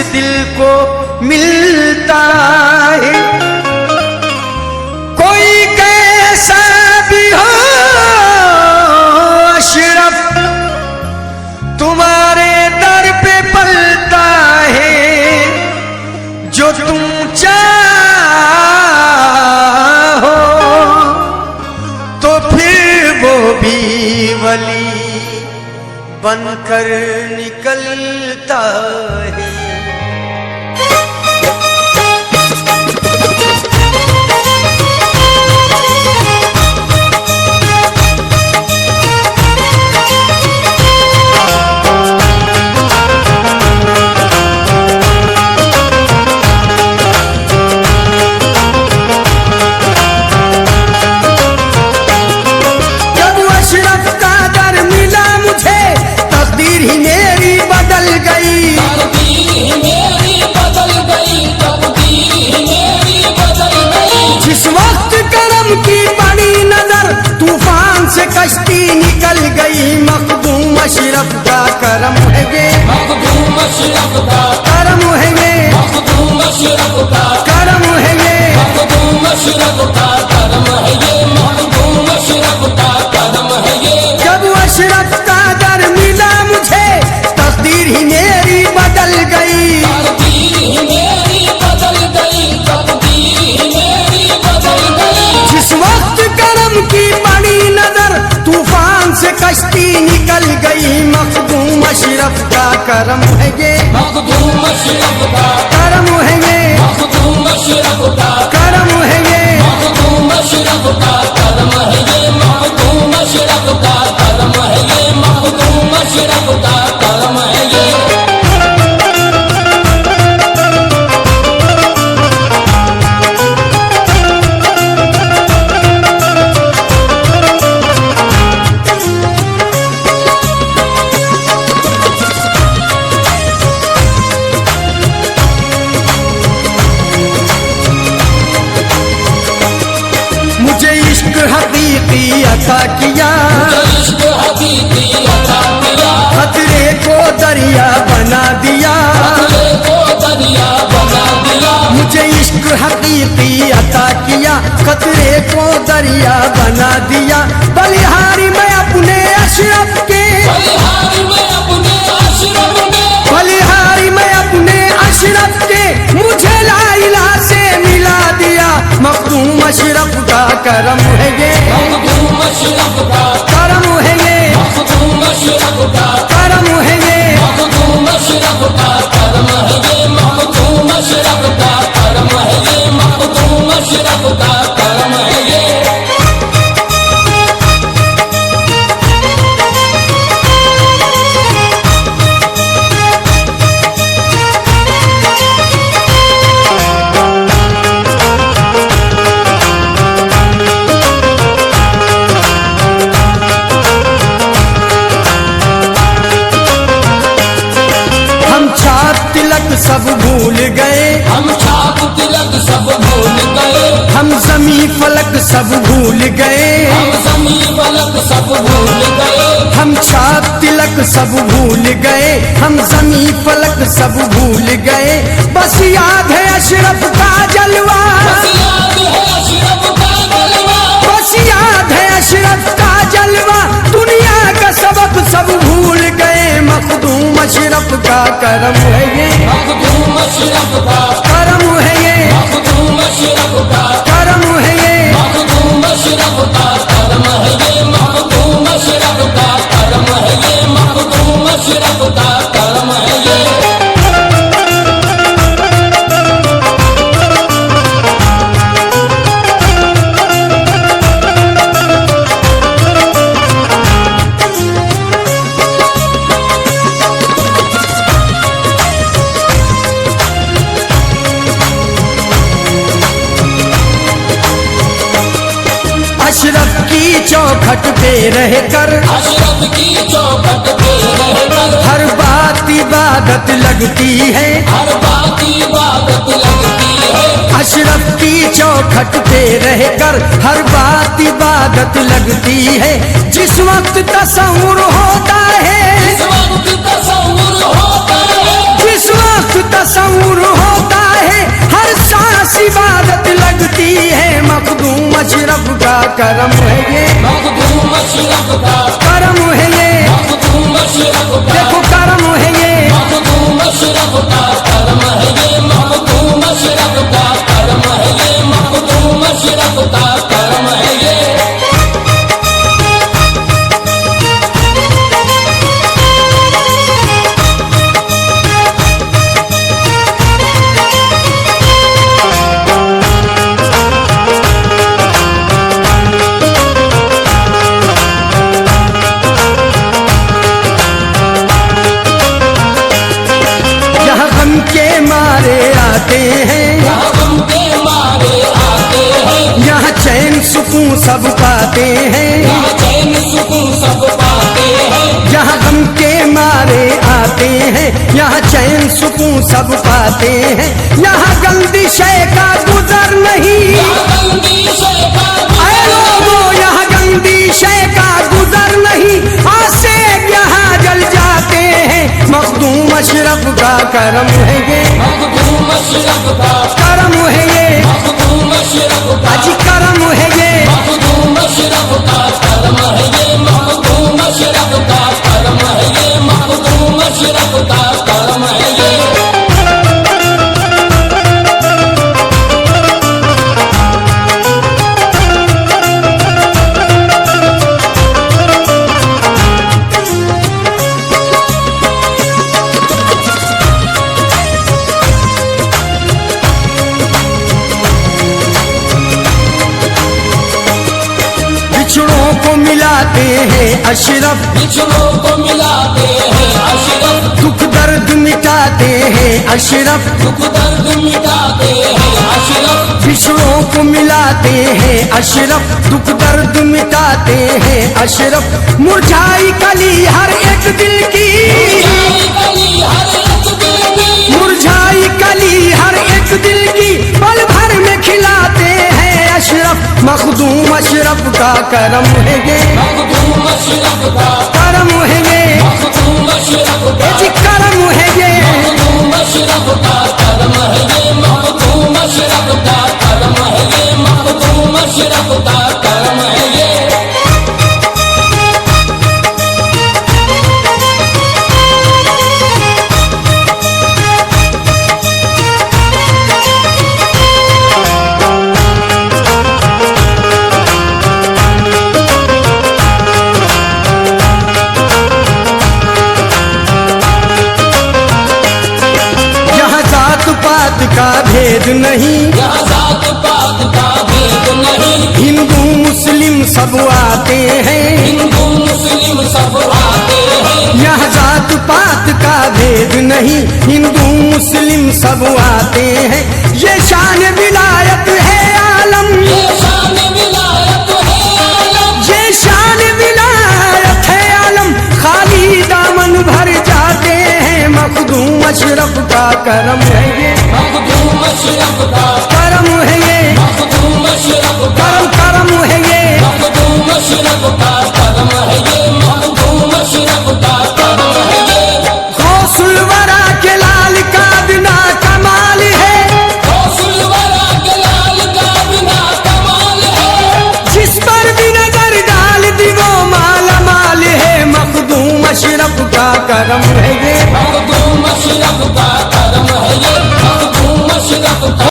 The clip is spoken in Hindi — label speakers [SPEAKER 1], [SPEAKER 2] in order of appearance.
[SPEAKER 1] दिल को मिलता है। कोई कैसा भी हो अशरफ, तुम्हारे दर पे पलता है। जो तुम चाहो तो फिर वो भी वली बनकर निकलता है। कश्ती निकल गई मखदूम अशरफ का करम है ये,
[SPEAKER 2] मखदूम अशरफ का
[SPEAKER 1] करम है ये,
[SPEAKER 2] मखदूम अशरफ का
[SPEAKER 1] करम है ये,
[SPEAKER 2] मखदूम अशरफ का करम है ये, मखदूम अशरफ का करम है ये।
[SPEAKER 1] जब अशरफ का दर मिला मुझे तकदीर ही मेरी बदल गई,
[SPEAKER 2] तकदीर ही मेरी बदल गई, तकदीर ही मेरी बदल गई।
[SPEAKER 1] जिस वक्त करम की बड़ी नजर तूफान से कश्ती निकल गई मखदूम अशरफ का करम है ये,
[SPEAKER 2] मखदूम अशरफ का
[SPEAKER 1] करम है ये,
[SPEAKER 2] मखदूम अशरफ का
[SPEAKER 1] करम है ये,
[SPEAKER 2] मखदूम अशरफ का करम है ये, मखदूम अशरफ का करम है ये, मखदूम अशरफ का करम है ये।
[SPEAKER 1] मुझे इश्क हकीकी अता किया,
[SPEAKER 2] इश्क हकीकी अता किया,
[SPEAKER 1] खतरे को दरिया बना दिया,
[SPEAKER 2] खतरे को दरिया बना दिया।
[SPEAKER 1] मुझे इश्क हकीकी अता किया, खतरे को दरिया बना दिया। बलिहारी मैं अपने अशरफ के,
[SPEAKER 2] बलिहारी में अपने अशरफ के,
[SPEAKER 1] बलिहारी मैं अपने अशरफ के, मुझे लाइला से मिला दिया। मखदूम अशरफ का करम है ये,
[SPEAKER 2] मखदूम अशरफ का
[SPEAKER 1] करम है ये,
[SPEAKER 2] मखदूम अशरफ का
[SPEAKER 1] करम है ये,
[SPEAKER 2] मखदूम अशरफ का करम है ये, मखदूम अशरफ का करम है ये, मखदूम अशरफ का करम है ये।
[SPEAKER 1] सब भूल गए,
[SPEAKER 2] हम छाप तिलक सब भूल गए,
[SPEAKER 1] हम जमी फलक सब भूल गए,
[SPEAKER 2] हम जमी फलक सब भूल गए,
[SPEAKER 1] हम छाप तिलक सब भूल गए, हम जमी फलक सब भूल गए। बस याद है अशरफ का जलवा,
[SPEAKER 2] बस याद है अशरफ का जलवा,
[SPEAKER 1] बस याद है अशरफ का जलवा। दुनिया का सबक सब भूल गए मखदूम अशरफ का करम है ये,
[SPEAKER 2] मखदूम अशरफ का
[SPEAKER 1] करम है ये,
[SPEAKER 2] मखदूम अशरफ का
[SPEAKER 1] करम है ये,
[SPEAKER 2] मखदूम अशरफ का करम है ये, मखदूम अशरफ का करम है ये, मखदूम अशरफ का करम है ये।
[SPEAKER 1] अशरफ की चौखट पे रहकर,
[SPEAKER 2] अशरफ की चौखट पे रहकर,
[SPEAKER 1] हर बात इबादत लगती है,
[SPEAKER 2] हर बात इबादत लगती है।
[SPEAKER 1] अशरफ की चौखट पे रहकर हर बात इबादत लगती है। जिस वक्त तसव्वुर होता है,
[SPEAKER 2] जिस वक्त तसव्वुर होता है,
[SPEAKER 1] जिस वक्त तसव्वुर होता है, हर सांस इबादत लगती है। मखदूम अशरफ का करम है ये,
[SPEAKER 2] मखदूम अशरफ का
[SPEAKER 1] करम है ये,
[SPEAKER 2] मखदूम अशरफ का
[SPEAKER 1] देखो करम है ये।
[SPEAKER 2] मखदूम अशरफ का करम है ये, मखदूम अशरफ का करम है ये, मखदूम अशरफ का करम है ये।
[SPEAKER 1] यहाँ गम के मारे आते हैं,
[SPEAKER 2] यहाँ गम के मारे आते हैं,
[SPEAKER 1] यहाँ चैन सुकून सब पाते हैं।
[SPEAKER 2] यहाँ चैन सुकून सब पाते हैं,
[SPEAKER 1] यहाँ गम के मारे आते हैं, यहाँ चैन सुकून सब पाते हैं। यहाँ गंदी शय का गुजर नहीं,
[SPEAKER 2] यहाँ गंदी शय का
[SPEAKER 1] आए लोगों यहाँ गंदी शय का गुजर नहीं। आसे यहाँ जल जाते हैं, मखदूम अशरफ का करम है ये,
[SPEAKER 2] मखदूम अशरफ का
[SPEAKER 1] करम है ये,
[SPEAKER 2] मखदूम अशरफ का
[SPEAKER 1] अजी करम है ये।
[SPEAKER 2] मखदूम अशरफ का करम है ये, मखदूम अशरफ का करम है ये, मखदूम अशरफ का करम है ये।
[SPEAKER 1] बिछड़ों को मिलाते हैं अशरफ,
[SPEAKER 2] बिछड़ों को मिलाते हैं अशरफ,
[SPEAKER 1] दुख दर्द मिटाते हैं अशरफ।
[SPEAKER 2] दुख दर्द मिटाते हैं अशरफ,
[SPEAKER 1] बिछड़ों को मिलाते हैं अशरफ, दुख दर्द मिटाते हैं अशरफ। मुरझाई कली हर एक दिल की,
[SPEAKER 2] मुरझाई कली हर एक दिल की,
[SPEAKER 1] मुरझाई कली हर एक दिल की, पल भर में खिलाते हैं अशरफ। मखदूम अशरफ का करम है ये,
[SPEAKER 2] मखदूम अशरफ का
[SPEAKER 1] करम है ये,
[SPEAKER 2] मखदूम अशरफ का
[SPEAKER 1] जी करम है ये।
[SPEAKER 2] मखदूम अशरफ का करम है ये, मखदूम अशरफ का करम है ये, मखदूम अशरफ का करम है ये।
[SPEAKER 1] यहाँ जात पात का भेद नहीं,
[SPEAKER 2] यहाँ जात पात का भेद नहीं,
[SPEAKER 1] हिंदू मुस्लिम सब आते हैं।
[SPEAKER 2] हिंदू मुस्लिम सब आते हैं,
[SPEAKER 1] यहाँ जात पात का भेद नहीं, हिंदू मुस्लिम सब आते हैं। ये शान विलायत है आलम,
[SPEAKER 2] ये शान विलायत है आलम,
[SPEAKER 1] ये शान विलायत है आलम। खाली दामन भर जाते हैं, मखदूम अशरफ का करम है ये,
[SPEAKER 2] मखदूम अशरफ का
[SPEAKER 1] करम है ये,
[SPEAKER 2] मखदूम अशरफ का
[SPEAKER 1] करम करम है ये।
[SPEAKER 2] मखदूम अशरफ का करम है ये, मखदूम अशरफ का करम है ये।
[SPEAKER 1] गौसुल वरा के लाल का बिना कमाल है,
[SPEAKER 2] गौसुल वरा के लाल का बिना कमाल है,
[SPEAKER 1] जिस पर भी नजर डाल दी वो माला माल है। मखदूम अशरफ का करम है ये,
[SPEAKER 2] मखदूम अशरफ का